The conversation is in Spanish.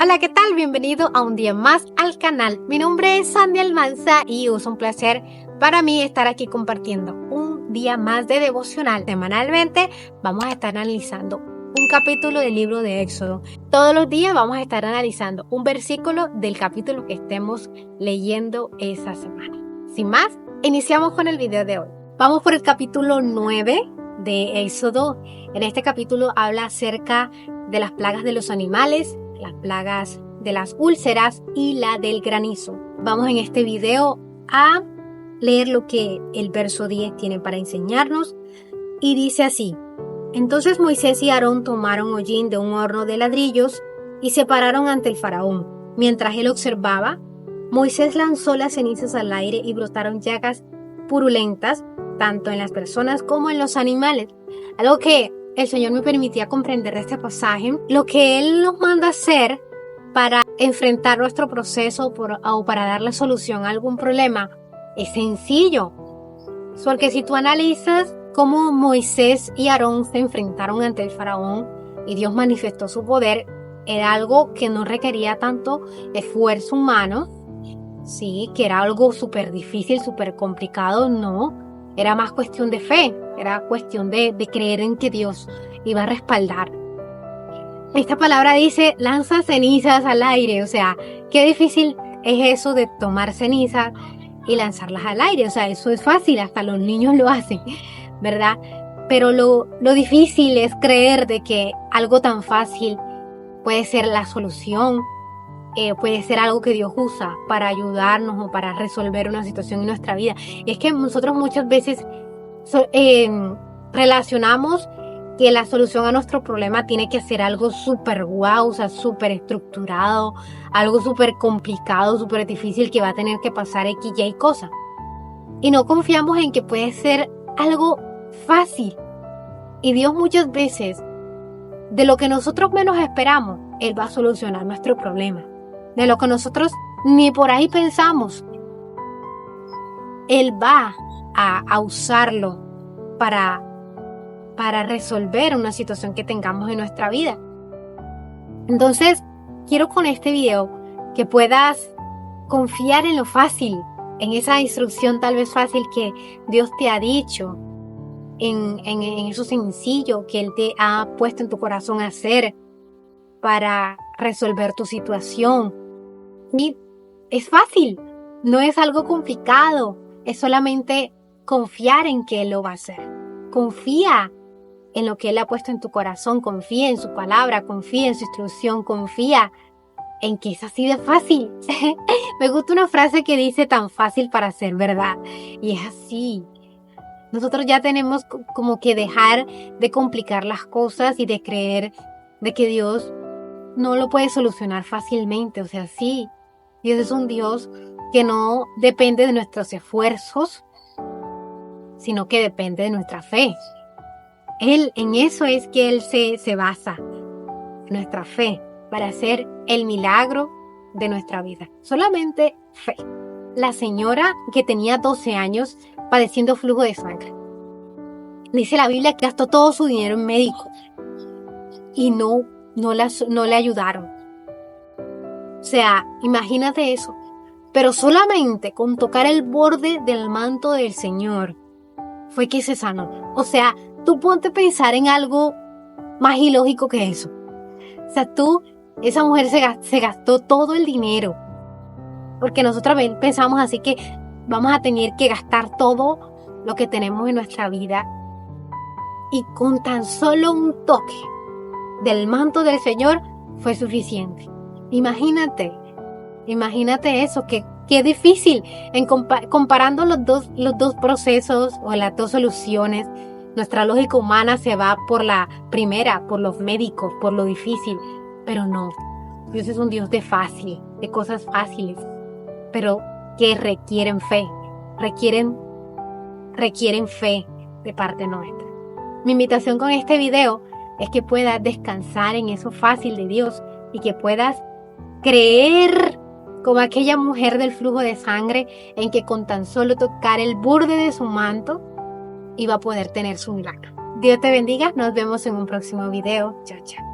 Hola, ¿qué tal? Bienvenido a un día más al canal. Mi nombre es Sandy Almanza y es un placer para mí estar aquí compartiendo un día más de devocional. Semanalmente vamos a estar analizando un capítulo del libro de Éxodo. Todos los días vamos a estar analizando un versículo del capítulo que estemos leyendo esa semana. Sin más, iniciamos con el video de hoy. Vamos por el capítulo 9 de Éxodo. En este capítulo habla acerca de las plagas de los animales, las plagas de las úlceras y la del granizo. Vamos en este video a leer lo que el verso 10 tiene para enseñarnos y dice así: Entonces Moisés y Aarón tomaron hollín de un horno de ladrillos y se pararon ante el faraón. Mientras él observaba, Moisés lanzó las cenizas al aire y brotaron llagas purulentas tanto en las personas como en los animales. Algo que el Señor me permitía comprender de este pasaje, lo que Él nos manda hacer para enfrentar nuestro proceso o para darle solución a algún problema es sencillo. Porque si tú analizas cómo Moisés y Aarón se enfrentaron ante el faraón y Dios manifestó su poder, era algo que no requería tanto esfuerzo humano, sí, que era algo súper difícil, súper complicado, no. Era más cuestión de fe, era cuestión de creer en que Dios iba a respaldar. Esta palabra dice, lanza cenizas al aire, o sea, qué difícil es eso de tomar cenizas y lanzarlas al aire, o sea, eso es fácil, hasta los niños lo hacen, ¿verdad? Pero lo difícil es creer de que algo tan fácil puede ser la solución, puede ser algo que Dios usa para ayudarnos o para resolver una situación en nuestra vida. Y es que nosotros muchas veces relacionamos que la solución a nuestro problema tiene que ser algo súper guau, o sea, súper estructurado, algo súper complicado, súper difícil que va a tener que pasar X, Y cosas. Y no confiamos en que puede ser algo fácil. Y Dios muchas veces, de lo que nosotros menos esperamos, Él va a solucionar nuestro problema. De lo que nosotros ni por ahí pensamos, Él va a usarlo para resolver una situación que tengamos en nuestra vida. Entonces, quiero con este video que puedas confiar en lo fácil, en esa instrucción tal vez fácil que Dios te ha dicho, en eso sencillo que Él te ha puesto en tu corazón a hacer para resolver tu situación. Y es fácil, no es algo complicado, es solamente confiar en que Él lo va a hacer. Confía en lo que Él ha puesto en tu corazón, confía en su palabra, confía en su instrucción, confía en que es así de fácil. Me gusta una frase que dice tan fácil para ser verdad, y es así. Nosotros ya tenemos como que dejar de complicar las cosas y de creer de que Dios no lo puede solucionar fácilmente, o sea, sí. Dios es un Dios que no depende de nuestros esfuerzos, sino que depende de nuestra fe. Él, en eso es que Él se basa, en nuestra fe, para hacer el milagro de nuestra vida. Solamente fe. La señora que tenía 12 años padeciendo flujo de sangre. Dice la Biblia que gastó todo su dinero en médicos y no le ayudaron. O sea, imagínate eso. Pero solamente con tocar el borde del manto del Señor fue que se sanó. O sea, tú ponte a pensar en algo más ilógico que eso. O sea, esa mujer se gastó todo el dinero. Porque nosotros pensamos así que vamos a tener que gastar todo lo que tenemos en nuestra vida. Y con tan solo un toque del manto del Señor fue suficiente. Imagínate eso, que difícil. Comparando los dos procesos o las dos soluciones, nuestra lógica humana se va por la primera, por los médicos, por lo difícil. Pero no, Dios es un Dios de cosas fáciles, pero que requieren fe, requieren fe de parte nuestra. Mi invitación con este video es que puedas descansar en eso fácil de Dios y que puedas creer como aquella mujer del flujo de sangre en que con tan solo tocar el borde de su manto iba a poder tener su milagro. Dios te bendiga, nos vemos en un próximo video. Chao, chao.